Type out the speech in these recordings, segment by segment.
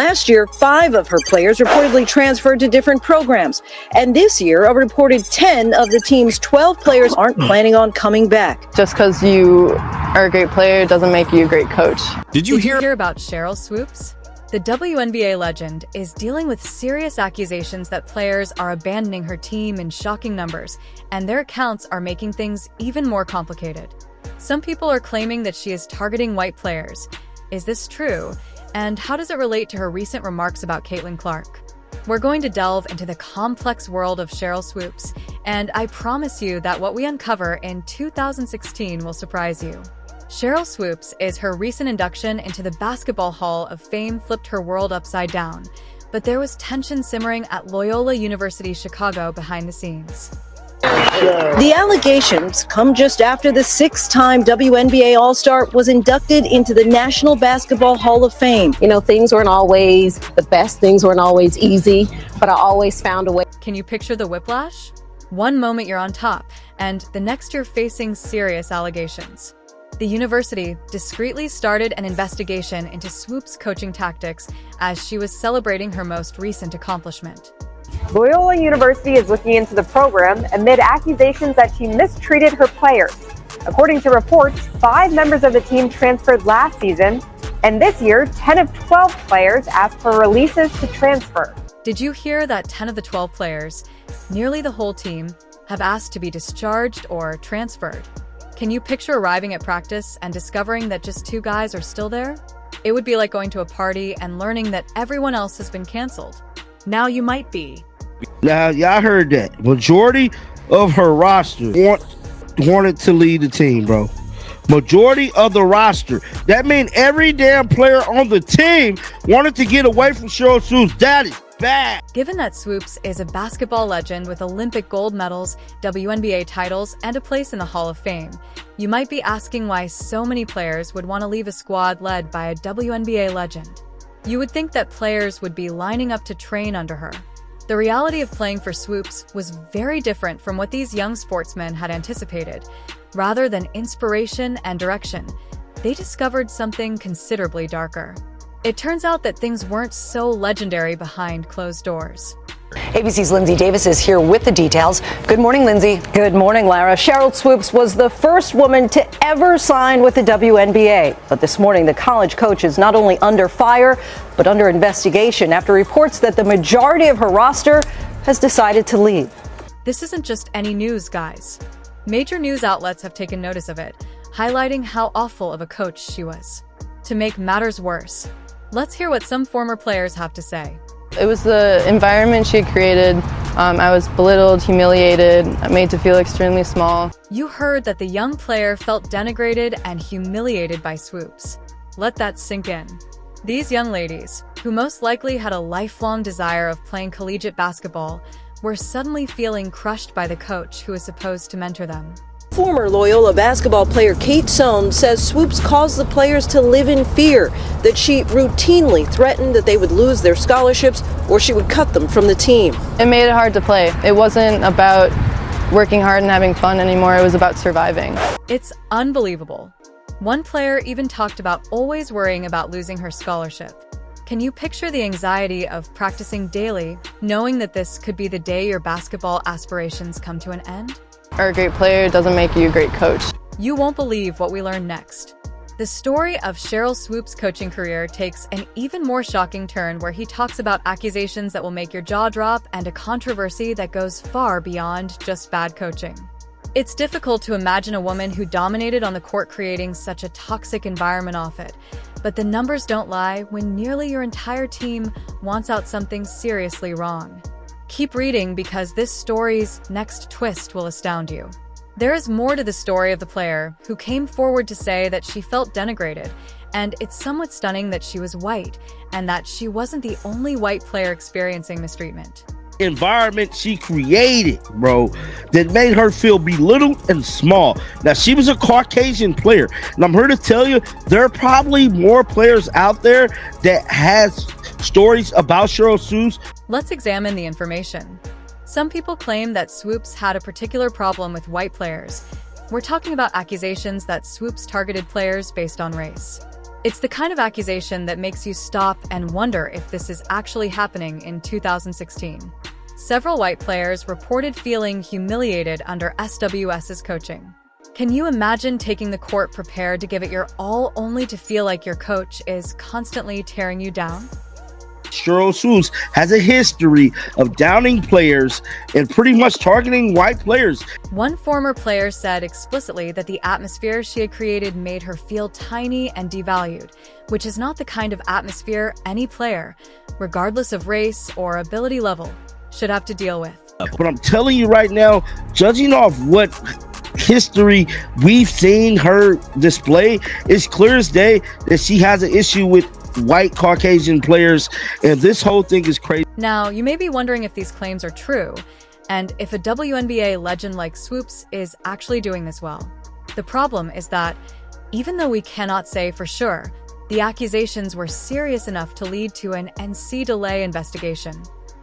Last year, 5 of her players reportedly transferred to different programs. And this year, a reported 10 of the team's 12 players aren't planning on coming back. Just because you are a great player doesn't make you a great coach. Did you hear about Sheryl Swoopes? The WNBA legend is dealing with serious accusations that players are abandoning her team in shocking numbers, and their accounts are making things even more complicated. Some people are claiming that she is targeting white players. Is this true? And how does it relate to her recent remarks about Caitlin Clark? We're going to delve into the complex world of Sheryl Swoopes, and I promise you that what we uncover in 2016 will surprise you. Sheryl Swoopes is her recent induction into the Basketball Hall of Fame flipped her world upside down, but there was tension simmering at Loyola University Chicago behind the scenes. The allegations come just after the 6-time WNBA All-Star was inducted into the National Basketball Hall of Fame. You know, things weren't always the best, things weren't always easy, but I always found a way. Can you picture the whiplash? One moment you're on top, and the next you're facing serious allegations. The university discreetly started an investigation into Swoopes' coaching tactics as she was celebrating her most recent accomplishment. Loyola University is looking into the program amid accusations that she mistreated her players. According to reports, 5 members of the team transferred last season, and this year, 10 of 12 players asked for releases to transfer. Did you hear that 10 of the 12 players, nearly the whole team, have asked to be discharged or transferred? Can you picture arriving at practice and discovering that just 2 guys are still there? It would be like going to a party and learning that everyone else has been canceled. Now you might be. Now, y'all heard that. Majority of her roster wanted to lead the team, bro. Majority of the roster. That means every damn player on the team wanted to get away from Sheryl Swoopes. That is bad. Given that Swoopes is a basketball legend with Olympic gold medals, WNBA titles, and a place in the Hall of Fame, you might be asking why so many players would want to leave a squad led by a WNBA legend. You would think that players would be lining up to train under her. The reality of playing for Swoopes was very different from what these young sportsmen had anticipated. Rather than inspiration and direction, they discovered something considerably darker. It turns out that things weren't so legendary behind closed doors. ABC's Lindsay Davis is here with the details. Good morning, Lindsay. Good morning, Lara. Sheryl Swoopes was the first woman to ever sign with the WNBA. But this morning, the college coach is not only under fire, but under investigation after reports that the majority of her roster has decided to leave. This isn't just any news, guys. Major news outlets have taken notice of it, highlighting how awful of a coach she was. To make matters worse, let's hear what some former players have to say. It was the environment she had created. I was belittled, humiliated, made to feel extremely small. You heard that the young player felt denigrated and humiliated by Swoopes. Let that sink in. These young ladies, who most likely had a lifelong desire of playing collegiate basketball, were suddenly feeling crushed by the coach who was supposed to mentor them. Former Loyola basketball player Kate Sohn says Swoopes caused the players to live in fear, that she routinely threatened that they would lose their scholarships or she would cut them from the team. It made it hard to play. It wasn't about working hard and having fun anymore. It was about surviving. It's unbelievable. One player even talked about always worrying about losing her scholarship. Can you picture the anxiety of practicing daily, knowing that this could be the day your basketball aspirations come to an end? A great player doesn't make you a great coach. You won't believe what we learn next. The story of Sheryl Swoopes' coaching career takes an even more shocking turn where he talks about accusations that will make your jaw drop and a controversy that goes far beyond just bad coaching. It's difficult to imagine a woman who dominated on the court creating such a toxic environment off it, but the numbers don't lie when nearly your entire team wants out something seriously wrong. Keep reading because this story's next twist will astound you. There is more to the story of the player who came forward to say that she felt denigrated, and it's somewhat stunning that she was white and that she wasn't the only white player experiencing mistreatment. Environment she created, bro, that made her feel belittled and small. Now, she was a Caucasian player, and I'm here to tell you there are probably more players out there that has stories about Sheryl Swoopes. Let's examine the information. Some people claim that Swoopes had a particular problem with white players. We're talking about accusations that Swoopes targeted players based on race. It's the kind of accusation that makes you stop and wonder if this is actually happening in 2016. Several white players reported feeling humiliated under SWS's coaching. Can you imagine taking the court prepared to give it your all only to feel like your coach is constantly tearing you down? Sheryl Swoopes has a history of downing players and pretty much targeting white players. One former player said explicitly that the atmosphere she had created made her feel tiny and devalued, which is not the kind of atmosphere any player, regardless of race or ability level, should have to deal with. But I'm telling you right now, judging off what history we've seen her display, it's clear as day that she has an issue with white Caucasian players, and this whole thing is crazy. Now, you may be wondering if these claims are true, and if a WNBA legend like Swoopes is actually doing this well. The problem is that, even though we cannot say for sure, the accusations were serious enough to lead to an NCAA investigation.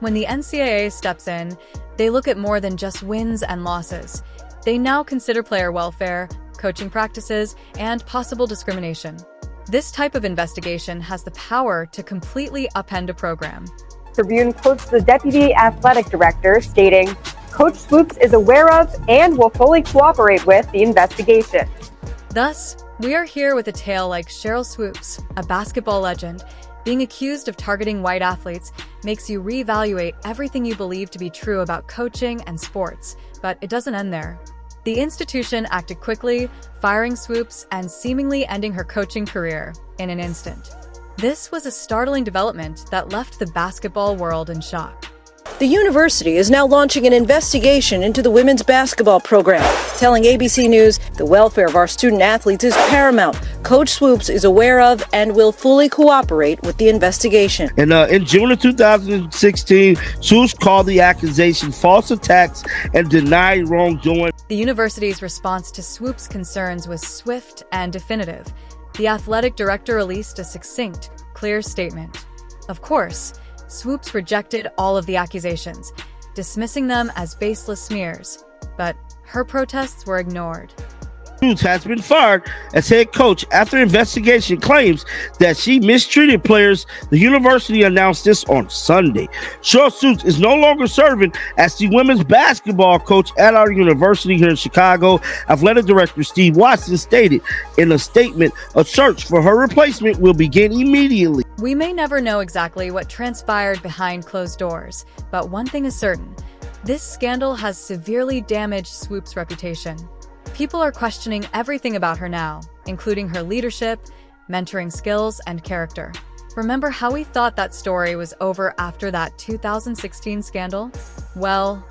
When the NCAA steps in, they look at more than just wins and losses. They now consider player welfare, coaching practices, and possible discrimination. This type of investigation has the power to completely upend a program. Tribune quotes the deputy athletic director, stating, "Coach Swoopes is aware of and will fully cooperate with the investigation." Thus, we are here with a tale like Sheryl Swoopes, a basketball legend. Being accused of targeting white athletes makes you reevaluate everything you believe to be true about coaching and sports, but it doesn't end there. The institution acted quickly, firing Swoopes and seemingly ending her coaching career in an instant. This was a startling development that left the basketball world in shock. The university is now launching an investigation into the women's basketball program, telling ABC News the welfare of our student athletes is paramount. Coach Swoopes is aware of and will fully cooperate with the investigation. And in June of 2016, Swoopes called the accusation false attacks and denied wrongdoing. The university's response to Swoopes' concerns was swift and definitive. The athletic director released a succinct, clear statement. Of course, Swoopes rejected all of the accusations, dismissing them as baseless smears, but her protests were ignored. Swoopes has been fired as head coach after investigation claims that she mistreated players. The university announced this on Sunday. Sheryl Swoopes is no longer serving as the women's basketball coach at our university here in Chicago. Athletic director Steve Watson stated in a statement, a search for her replacement will begin immediately. We may never know exactly what transpired behind closed doors, but one thing is certain. This scandal has severely damaged Swoopes' reputation. People are questioning everything about her now, including her leadership, mentoring skills, and character. Remember how we thought that story was over after that 2016 scandal? Well,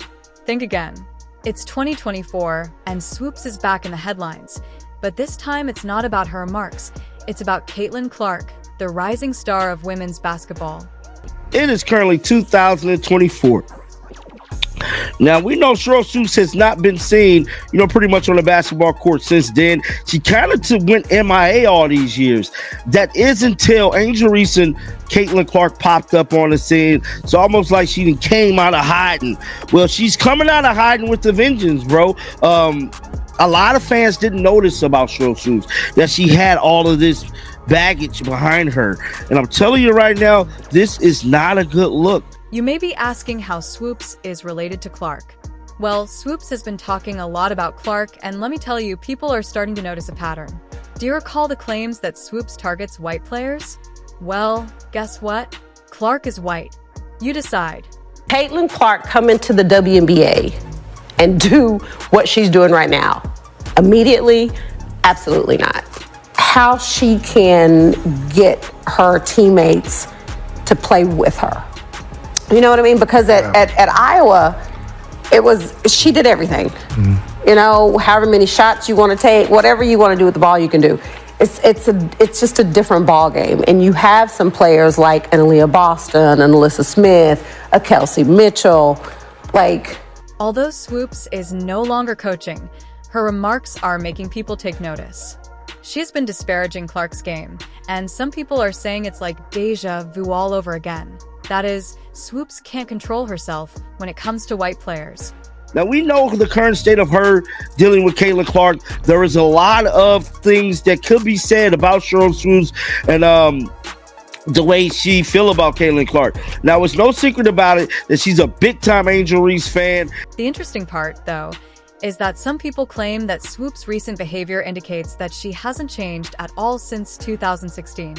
think again. It's 2024, and Swoopes is back in the headlines. But this time it's not about her remarks. It's about Caitlin Clark, the rising star of women's basketball. It is currently 2024. Now, we know Sheryl Swoopes has not been seen, pretty much on the basketball court since then. She kind of went MIA all these years. That is until Angel Reese and Caitlin Clark popped up on the scene. It's almost like she came out of hiding. Well, she's coming out of hiding with the vengeance, bro. A lot of fans didn't notice about Sheryl Swoopes, that she had all of this baggage behind her. And I'm telling you right now, this is not a good look. You may be asking how Swoopes is related to Clark. Well, Swoopes has been talking a lot about Clark, and let me tell you, people are starting to notice a pattern. Do you recall the claims that Swoopes targets white players? Well, guess what? Clark is white. You decide. Caitlin Clark come into the WNBA and do what she's doing right now immediately? Absolutely not. How she can get her teammates to play with her. You know what I mean? Because at Iowa, she did everything. However many shots you want to take, whatever you want to do with the ball, you can do. It's just a different ball game. And you have some players like an Aaliyah Boston, an Alyssa Smith, a Kelsey Mitchell, Although Swoopes is no longer coaching, her remarks are making people take notice. She has been disparaging Clark's game, and some people are saying it's like deja vu all over again. That is, Swoopes can't control herself when it comes to white players. Now, we know the current state of her dealing with Caitlin Clark. There is a lot of things that could be said about Sheryl Swoopes and the way she feel about Caitlin Clark. Now, it's no secret about it that she's a big-time Angel Reese fan. The interesting part, though, is that some people claim that Swoopes' recent behavior indicates that she hasn't changed at all since 2016.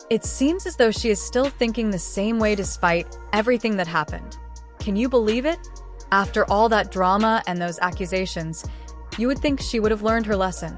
It seems as though she is still thinking the same way despite everything that happened. Can you believe it? After all that drama and those accusations, you would think she would have learned her lesson.